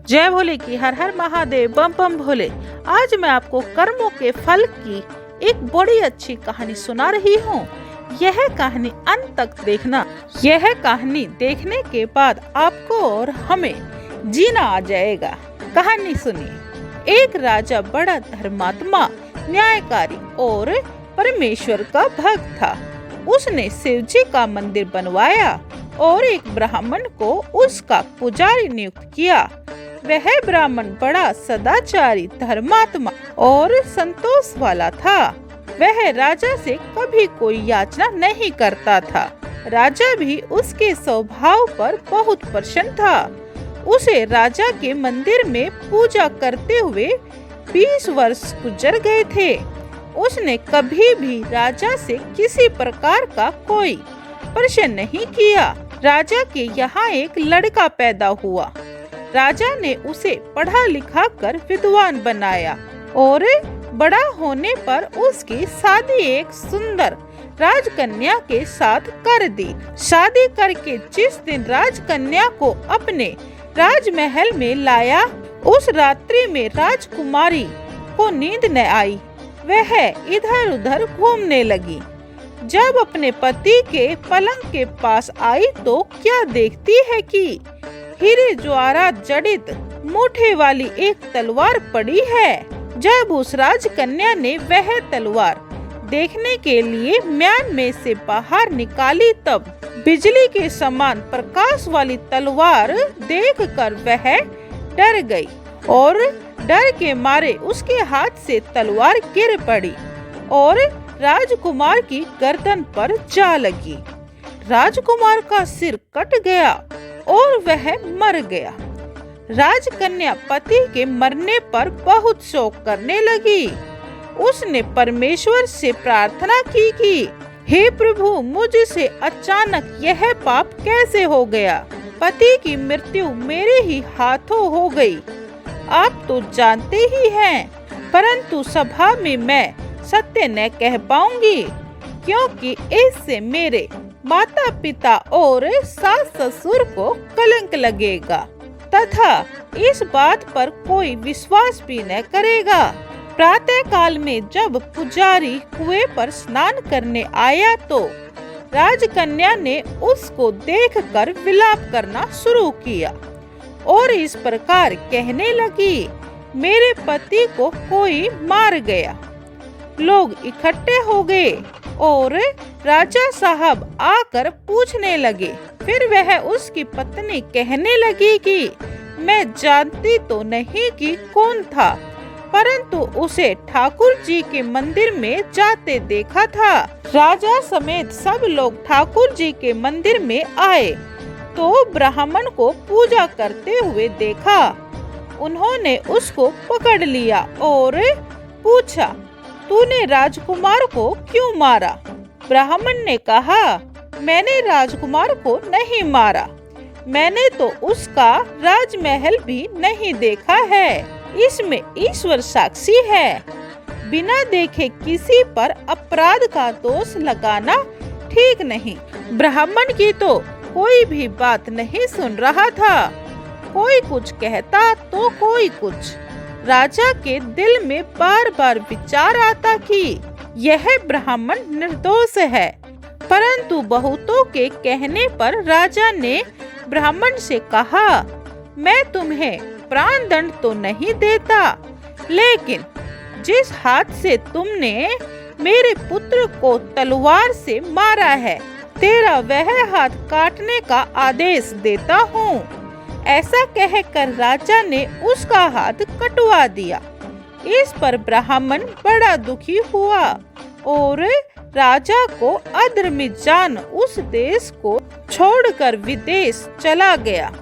जय भोले की हर हर महादेव, बम बम भोले। आज मैं आपको कर्मों के फल की एक बड़ी अच्छी कहानी सुना रही हूँ। यह कहानी अंत तक देखना। यह कहानी देखने के बाद आपको और हमें जीना आ जाएगा। कहानी सुनिए। एक राजा बड़ा धर्मात्मा, न्यायकारी और परमेश्वर का भक्त था। उसने शिव जी का मंदिर बनवाया और एक ब्राह्मण को उसका पुजारी नियुक्त किया। वह ब्राह्मण बड़ा सदाचारी, धर्मात्मा और संतोष वाला था। वह राजा से कभी कोई याचना नहीं करता था। राजा भी उसके स्वभाव पर बहुत प्रसन्न था। उसे राजा के मंदिर में पूजा करते हुए 20 वर्ष गुजर गए थे। उसने कभी भी राजा से किसी प्रकार का कोई प्रश्न नहीं किया। राजा के यहाँ एक लड़का पैदा हुआ। राजा ने उसे पढ़ा लिखा कर विद्वान बनाया और बड़ा होने पर उसकी शादी एक सुंदर राजकन्या के साथ कर दी। शादी करके जिस दिन राजकन्या को अपने राजमहल में लाया, उस रात्रि में राजकुमारी को नींद न आई। वह इधर उधर घूमने लगी। जब अपने पति के पलंग के पास आई तो क्या देखती है कि हीरे ज्वारात जड़ित मूठे वाली एक तलवार पड़ी है। जब उस राजकन्या ने वह तलवार देखने के लिए म्यान में से बाहर निकाली, तब बिजली के समान प्रकाश वाली तलवार देखकर वह डर गई और डर के मारे उसके हाथ से तलवार गिर पड़ी और राजकुमार की गर्दन पर जा लगी। राजकुमार का सिर कट गया और वह मर गया। राजकन्या पति के मरने पर बहुत शोक करने लगी। उसने परमेश्वर से प्रार्थना की कि हे प्रभु, मुझसे अचानक यह पाप कैसे हो गया। पति की मृत्यु मेरे ही हाथों हो गई। आप तो जानते ही हैं, परंतु सभा में मैं सत्य न कह पाऊंगी, क्योंकि इससे मेरे माता पिता और सास ससुर को कलंक लगेगा तथा इस बात पर कोई विश्वास भी न करेगा। प्रातः काल में जब पुजारी कुएं पर स्नान करने आया तो राजकन्या ने उसको देखकर विलाप करना शुरू किया और इस प्रकार कहने लगी, मेरे पति को कोई मार गया। लोग इकट्ठे हो गए और राजा साहब आकर पूछने लगे। फिर वह उसकी पत्नी कहने लगी कि मैं जानती तो नहीं कि कौन था, परंतु उसे ठाकुर जी के मंदिर में जाते देखा था। राजा समेत सब लोग ठाकुर जी के मंदिर में आए तो ब्राह्मण को पूजा करते हुए देखा। उन्होंने उसको पकड़ लिया और पूछा, तूने राजकुमार को क्यों मारा? ब्राह्मण ने कहा, मैंने राजकुमार को नहीं मारा। मैंने तो उसका राजमहल भी नहीं देखा है। इसमें ईश्वर साक्षी है। बिना देखे किसी पर अपराध का दोष लगाना ठीक नहीं। ब्राह्मण की तो कोई भी बात नहीं सुन रहा था। कोई कुछ कहता तो कोई कुछ। राजा के दिल में बार बार विचार आता कि यह ब्राह्मण निर्दोष है, परंतु बहुतों के कहने पर राजा ने ब्राह्मण से कहा, मैं तुम्हें प्राण दंड तो नहीं देता, लेकिन जिस हाथ से तुमने मेरे पुत्र को तलवार से मारा है, तेरा वह हाथ काटने का आदेश देता हूँ। ऐसा कहकर राजा ने उसका हाथ कटवा दिया। इस पर ब्राह्मण बड़ा दुखी हुआ और राजा को अधर्मी जान उस देश को छोड़कर विदेश चला गया।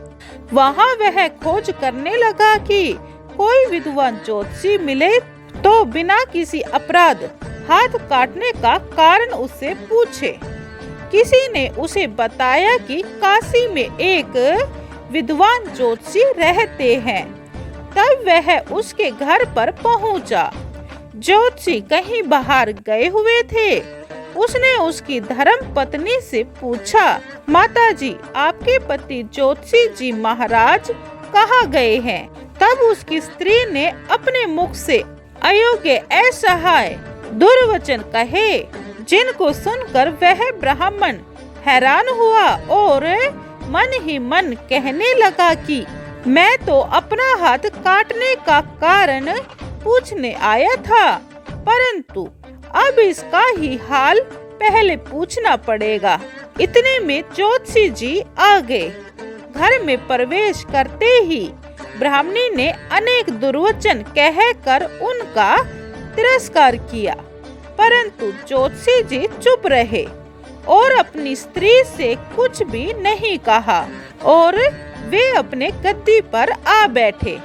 वहां वह खोज करने लगा कि कोई विद्वान ज्योतिषी मिले तो बिना किसी अपराध हाथ काटने का कारण उससे पूछे। किसी ने उसे बताया कि काशी में एक विद्वान ज्योतिषी रहते हैं। तब वह उसके घर पर पहुंचा। ज्योतिषी कहीं बाहर गए हुए थे। उसने उसकी धर्म पत्नी से पूछा, माताजी, आपके पति ज्योतिषी जी महाराज कहा गए हैं। तब उसकी स्त्री ने अपने मुख से अयोग्य असहाय दुर्वचन कहे, जिनको सुनकर वह ब्राह्मण हैरान हुआ और मन ही मन कहने लगा कि मैं तो अपना हाथ काटने का कारण पूछने आया था, परंतु अब इसका ही हाल पहले पूछना पड़ेगा। इतने में ज्योतिषी जी आ गए। घर में प्रवेश करते ही ब्राह्मणी ने अनेक दुर्वचन कहकर उनका तिरस्कार किया, परंतु ज्योतिषी जी चुप रहे और अपनी स्त्री से कुछ भी नहीं कहा और वे अपने गद्दी पर आ बैठे।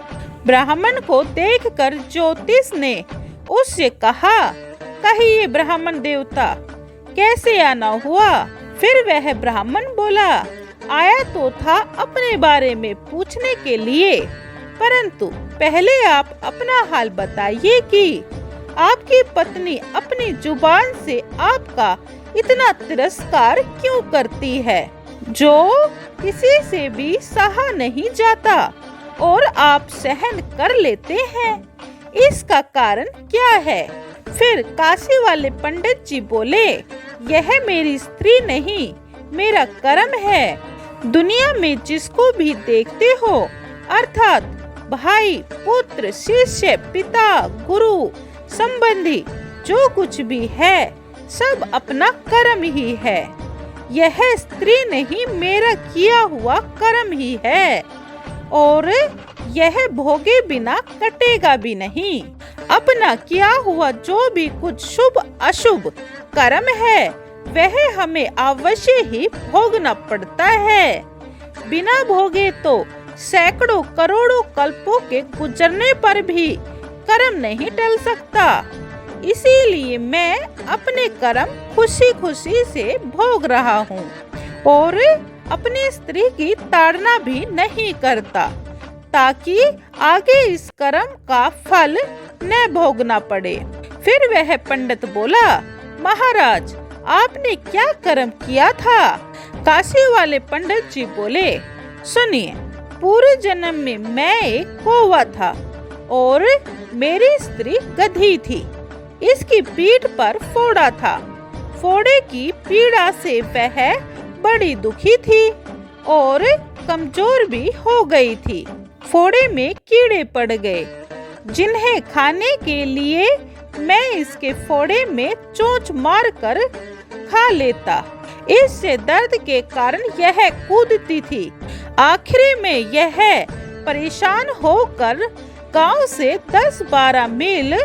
ब्राह्मण को देखकर ज्योतिष ने उससे कहा, कहिए ब्राह्मण देवता, कैसे आना हुआ? फिर वह ब्राह्मण बोला, आया तो था अपने बारे में पूछने के लिए, परंतु पहले आप अपना हाल बताइए कि आपकी पत्नी अपनी जुबान से आपका इतना तिरस्कार क्यों करती है, जो किसी से भी सहा नहीं जाता और आप सहन कर लेते हैं। इसका कारण क्या है? फिर काशी वाले पंडित जी बोले, यह मेरी स्त्री नहीं, मेरा कर्म है। दुनिया में जिसको भी देखते हो, अर्थात भाई, पुत्र, शिष्य, पिता, गुरु, संबंधी, जो कुछ भी है, सब अपना कर्म ही है। यह स्त्री नहीं, मेरा किया हुआ कर्म ही है और यह भोगे बिना कटेगा भी नहीं। अपना किया हुआ जो भी कुछ शुभ अशुभ कर्म है, वह हमें अवश्य ही भोगना पड़ता है। बिना भोगे तो सैकड़ों करोड़ों कल्पों के गुजरने पर भी कर्म नहीं टल सकता। इसीलिए मैं अपने कर्म खुशी खुशी से भोग रहा हूँ और अपनी स्त्री की ताड़ना भी नहीं करता, ताकि आगे इस कर्म का फल न भोगना पड़े। फिर वह पंडित बोला, महाराज, आपने क्या कर्म किया था? काशी वाले पंडित जी बोले, सुनिए, पूर्व जन्म में मैं एक कौवा था और मेरी स्त्री गधी थी। इसकी पीठ पर फोड़ा था। फोड़े की पीड़ा से वह बड़ी दुखी थी और कमजोर भी हो गई थी। फोड़े में कीड़े पड़ गए, जिन्हें खाने के लिए मैं इसके फोड़े में चोंच मारकर खा लेता। इससे दर्द के कारण यह कूदती थी। आखिरी में यह परेशान होकर गांव से 10-12 मील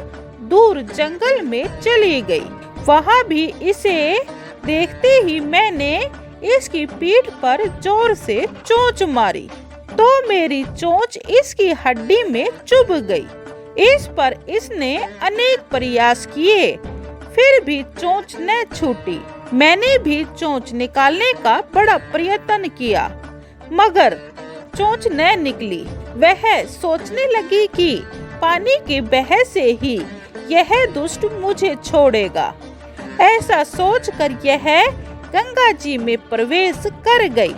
दूर जंगल में चली गई। वहां भी इसे देखते ही मैंने इसकी पीठ पर जोर से चोंच मारी, तो मेरी चोंच इसकी हड्डी में चुभ गई। इस पर इसने अनेक प्रयास किए, फिर भी चोंच न छूटी। मैंने भी चोंच निकालने का बड़ा प्रयत्न किया, मगर चोंच न निकली। वह सोचने लगी कि पानी के बह से ही यह दुष्ट मुझे छोड़ेगा। ऐसा सोचकर यह गंगा जी में प्रवेश कर गई,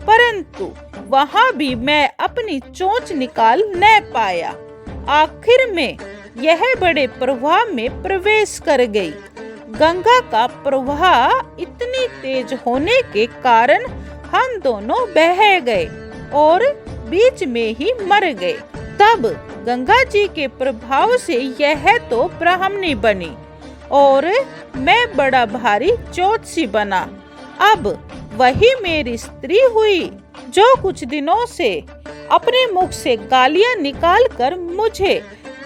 परंतु वहां भी मैं अपनी चोंच निकाल न पाया। आखिर में यह बड़े प्रवाह में प्रवेश कर गई। गंगा का प्रवाह इतनी तेज होने के कारण हम दोनों बह गए और बीच में ही मर गए। तब गंगा जी के प्रभाव से यह तो ब्राह्मणी बनी और मैं बड़ा भारी ज्योतिषी बना। अब वही मेरी स्त्री हुई, जो कुछ दिनों से अपने मुख से गालियां निकालकर मुझे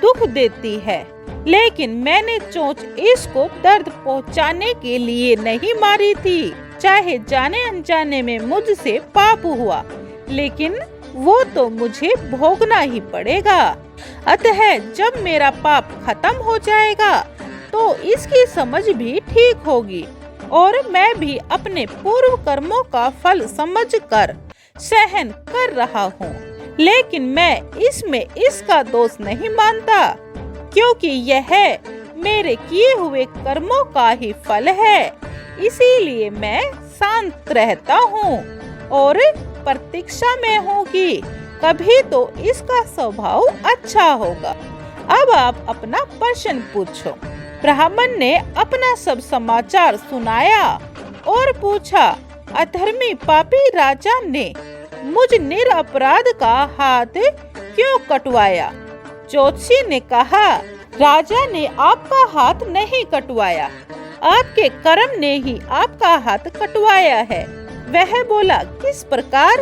दुख देती है। लेकिन मैंने चोंच इसको दर्द पहुंचाने के लिए नहीं मारी थी। चाहे जाने अनजाने में मुझसे पाप हुआ, लेकिन वो तो मुझे भोगना ही पड़ेगा। अतः जब मेरा पाप खत्म हो जाएगा तो इसकी समझ भी ठीक होगी और मैं भी अपने पूर्व कर्मों का फल समझकर सहन कर रहा हूँ। लेकिन मैं इसमें इसका दोष नहीं मानता, क्योंकि यह मेरे किए हुए कर्मों का ही फल है। इसीलिए मैं शांत रहता हूँ और प्रतीक्षा में हूँ कि कभी तो इसका स्वभाव अच्छा होगा। अब आप अपना प्रश्न पूछो। ब्राह्मण ने अपना सब समाचार सुनाया और पूछा, अधर्मी पापी राजा ने मुझ निरपराध का हाथ क्यों कटवाया? ज्योतिषी ने कहा, राजा ने आपका हाथ नहीं कटवाया, आपके कर्म ने ही आपका हाथ कटवाया है। वह बोला, किस प्रकार?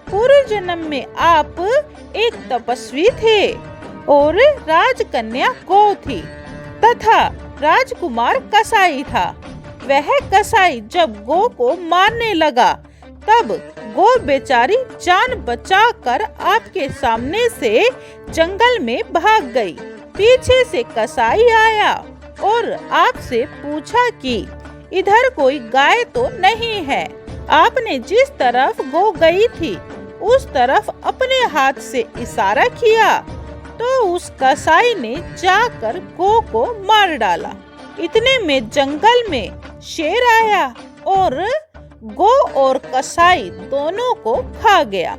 पूर्व जन्म में आप एक तपस्वी थे और राजकन्या गौ थी तथा राजकुमार कसाई था। वह कसाई जब गौ को मारने लगा तब गौ बेचारी जान बचाकर आपके सामने से जंगल में भाग गई। पीछे से कसाई आया और आपसे पूछा कि इधर कोई गाय तो नहीं है। आपने जिस तरफ गौ गई थी उस तरफ अपने हाथ से इशारा किया तो उस कसाई ने जाकर गौ को मार डाला। इतने में जंगल में शेर आया और गौ और कसाई दोनों को खा गया।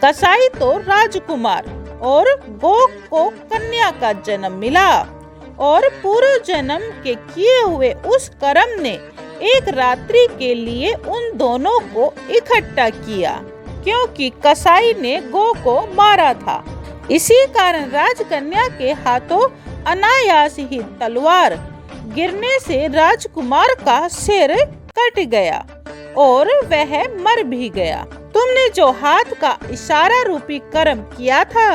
कसाई तो राजकुमार और गौ को कन्या का जन्म मिला और पूर्व जन्म के किए हुए उस कर्म ने एक रात्रि के लिए उन दोनों को इकट्ठा किया, क्योंकि कसाई ने गौ को मारा था। इसी कारण राजकन्या के हाथों अनायास ही तलवार गिरने से राजकुमार का सिर कट गया और वह मर भी गया। तुमने जो हाथ का इशारा रूपी कर्म किया था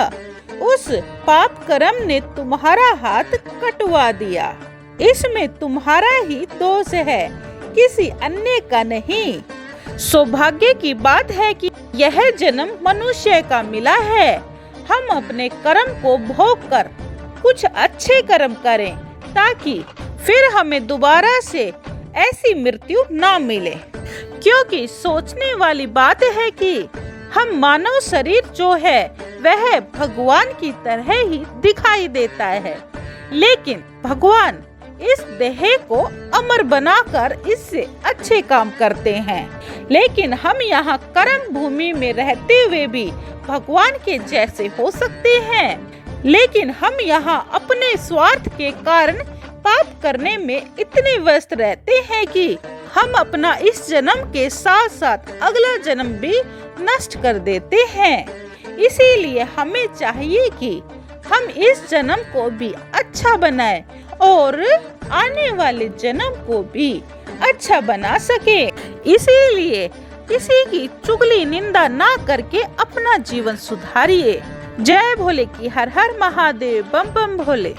उस पाप कर्म ने तुम्हारा हाथ कटवा दिया। इसमें तुम्हारा ही दोष है, किसी अन्य का नहीं। सौभाग्य की बात है कि यह जन्म मनुष्य का मिला है। हम अपने कर्म को भोग कर कुछ अच्छे कर्म करें ताकि फिर हमें दोबारा से ऐसी मृत्यु ना मिले। क्योंकि सोचने वाली बात है कि हम मानव शरीर जो है वह भगवान की तरह ही दिखाई देता है, लेकिन भगवान इस देह को अमर बनाकर इससे अच्छे काम करते हैं। लेकिन हम यहाँ कर्म भूमि में रहते हुए भी भगवान के जैसे हो सकते हैं, लेकिन हम यहाँ अपने स्वार्थ के कारण पाप करने में इतने व्यस्त रहते हैं कि हम अपना इस जन्म के साथ साथ अगला जन्म भी नष्ट कर देते हैं। इसीलिए हमें चाहिए कि हम इस जन्म को भी अच्छा बनाएं और आने वाले जन्म को भी अच्छा बना सके। इसीलिए किसी की चुगली निंदा ना करके अपना जीवन सुधारिए। जय भोले की हर हर महादेव, बम बम भोले।